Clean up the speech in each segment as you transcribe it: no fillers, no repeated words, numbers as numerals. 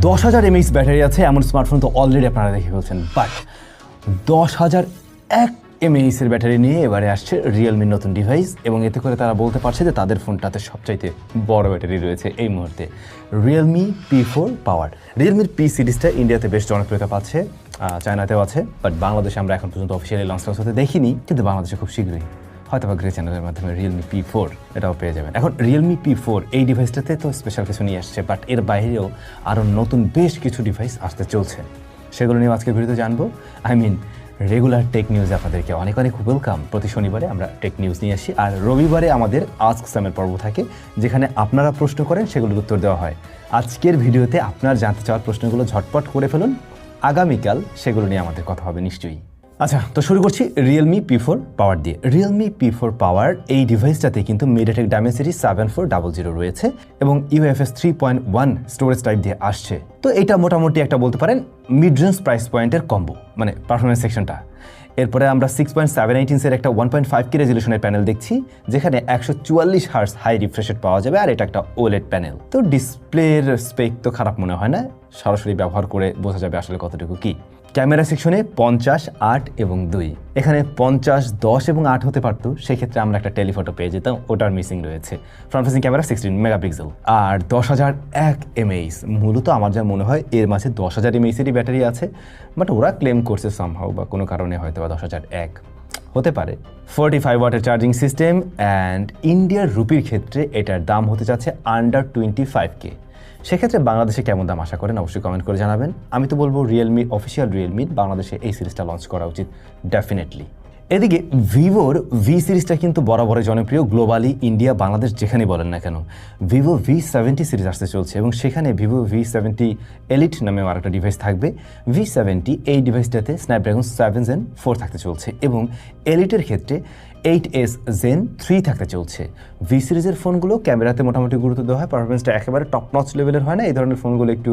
10,000 mAh battery আছে এমন smartphone তো অলরেডি আপনারা দেখে ফেলছেন, বাট 10,001 mAh এর ব্যাটারি নিয়ে এবারে আসছে রিয়েলমির নতুন ডিভাইস, এবং এতে করে তারা বলতে পারছে যে তাদের ফোনটাতে সবচাইতে বড় ব্যাটারি রয়েছে এই মুহূর্তে। রিয়েলমি P4 পাওয়ার। রিয়েলমির P সিরিজটা ইন্ডিয়াতে বেশ জনপ্রিয়তা পাচ্ছে, চায়নাতেও আছে, বাট বাংলাদেশে আমরা এখন পর্যন্ত অফিসিয়ালি লঞ্চ হতে দেখিনি, কিন্তু বাংলাদেশে খুব শীঘ্রই হয়তো বা গ্রে চ্যানেলের মাধ্যমে রিয়েলমি P4 এটাও পেয়ে যাবেন। এখন রিয়েলমি P4 এই ডিভাইসটাতে তো স্পেশাল কিছু নিয়ে আসছে, বাট এর বাইরেও আরও নতুন বেশ কিছু ডিভাইস আসতে চলছে, সেগুলো নিয়ে আজকে ভিডিওতে জানবো। রেগুলার টেক নিউজে আপনাদেরকে অনেক অনেক ওয়েলকাম। প্রতি শনিবারে আমরা টেক নিউজ নিয়ে আসি, আর রবিবারে আমাদের আস্ক সামের পর্ব থাকে, যেখানে আপনারা প্রশ্ন করেন সেগুলোর উত্তর দেওয়া হয়। আজকের ভিডিওতে আপনার জানতে চাওয়ার প্রশ্নগুলো ঝটপট করে ফেলুন, আগামীকাল সেগুলো নিয়ে আমাদের কথা হবে নিশ্চয়ই। আচ্ছা, তো শুরু করছি রিয়েলমি P4 পাওয়ার দিয়ে। রিয়েলমি P4 পাওয়ার এই ডিভাইসটাতে কিন্তু মিডিয়াটেক ডায়মেনসিটি 7400 রয়েছে এবং UFS 3.1 স্টোরেজ টাইপ দিয়ে আসছে। তো এটা মোটামুটি একটা বলতে পারেন মিড রেঞ্জ প্রাইস পয়েন্টের কম্বো, মানে পারফরমেন্স সেকশনটা। এরপরে আমরা 6.78 ইঞ্চের একটা 1.5K রেজলিউশনের প্যানেল দেখছি, যেখানে 144 হার্টজ হাই রিফ্রেশ রেট পাওয়া যাবে, আর এটা একটা OLED প্যানেল। তো ডিসপ্লের স্পেক তো খারাপ মনে হয় না, সরাসরি ব্যবহার করে বোঝা যাবে আসলে কতটুকু কি। ক্যামেরা সেকশনে 50, 8 এবং 2। এখানে 50, 10 এবং 8 হতে পারতো, সেক্ষেত্রে আমরা একটা টেলিফটো পেয়ে যেতাম, ওটার মিসিং রয়েছে। ফ্রন্ট ফেসিং ক্যামেরা 16 মেগাপিক্সেল আর 10,001 mAh। মূলত আমার যা মনে হয় এর মাঝে 10,000 mAh এরই ব্যাটারি আছে, বাট ওরা ক্লেম করছে সামহাউ বা কোনো কারণে হয়তো বা 10,001 হতে পারে। 45 ওয়াটের চার্জিং সিস্টেম, অ্যান্ড ইন্ডিয়ার রুপির ক্ষেত্রে এটার দাম হতে যাচ্ছে আন্ডার 25K। সেক্ষেত্রে বাংলাদেশে কেমন দাম আশা করেন অবশ্যই কমেন্ট করে জানাবেন। আমি তো বলবো রিয়েলমি অফিসিয়াল রিয়েলমির বাংলাদেশে এই সিরিজটা লঞ্চ করা উচিত ডেফিনেটলি। এদিকে ভিভোর ভি সিরিজটা কিন্তু বরাবরই জনপ্রিয় গ্লোবালি, ইন্ডিয়া, বাংলাদেশ যেখানেই বলেন না কেন। ভিভো V70 সিরিজ আসতে চলছে এবং সেখানে ভিভো V70 এলিট নামেও আরেকটা ডিভাইস থাকবে। V70 এই ডিভাইসটাতে স্ন্যাপড্রাগন 7 Gen 4 থাকতে চলছে এবং এলিটের ক্ষেত্রে 8S Gen 3 থাকতে চলছে। ভি সিরিজের ফোনগুলো ক্যামেরাতে মোটামুটি গুরুত্ব দেওয়া হয়, পারফরমেন্সটা একেবারে টপ নচ লেভেলের হয় না। এই ধরনের ফোনগুলো একটু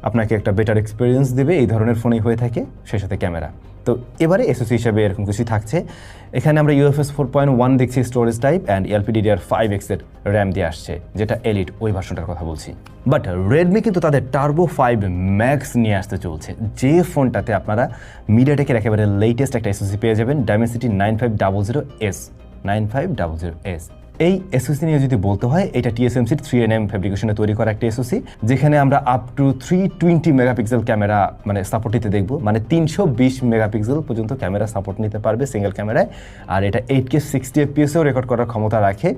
আপনাকে একটা বেটার এক্সপিরিয়েন্স দেবে, এই ধরনের ফোনেই হয়ে থাকে, সেই সাথে ক্যামেরা। তো এবারে এসওসি হিসাবে এরকম কিছু থাকছে। এখানে আমরা UFS 4.1 দেখছি স্টোরেজ টাইপ, অ্যান্ড LPDDR5X এর র্যাম দিয়ে আসছে, যেটা এলিট ওই ভার্সনটার কথা বলছি। বাট রেডমি কিন্তু তাদের টার্বো 5 ম্যাক্স নিয়ে আসতে চলছে, যে ফোনটাতে আপনারা মিডিয়াটেকের একেবারে লেটেস্ট একটা এসওসি পেয়ে যাবেন, ডায়মেনসিটি 9500S। এই এসওসি নিয়ে যদি বলতে হয়, এটা TSMC 3nm ফ্যাব্রিকেশনে তৈরি করা একটা এসওসি, যেখানে আমরা up to 320 megapixel camera support নিতে দেখবো, 320 মেগাপিক্সেল পর্যন্ত ক্যামেরা সাপোর্ট নিতে পারবে সিঙ্গেল ক্যামেরায়, আর এটা 8K 60 fps-এও রেকর্ড করার ক্ষমতা রাখে।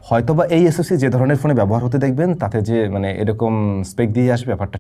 হয়তোবা এই এসওসি যে ধরনের ফোনে ব্যবহার হতে দেখবেন, তাতে যে এরকম স্পেক দিয়ে আসবে ব্যাপারটা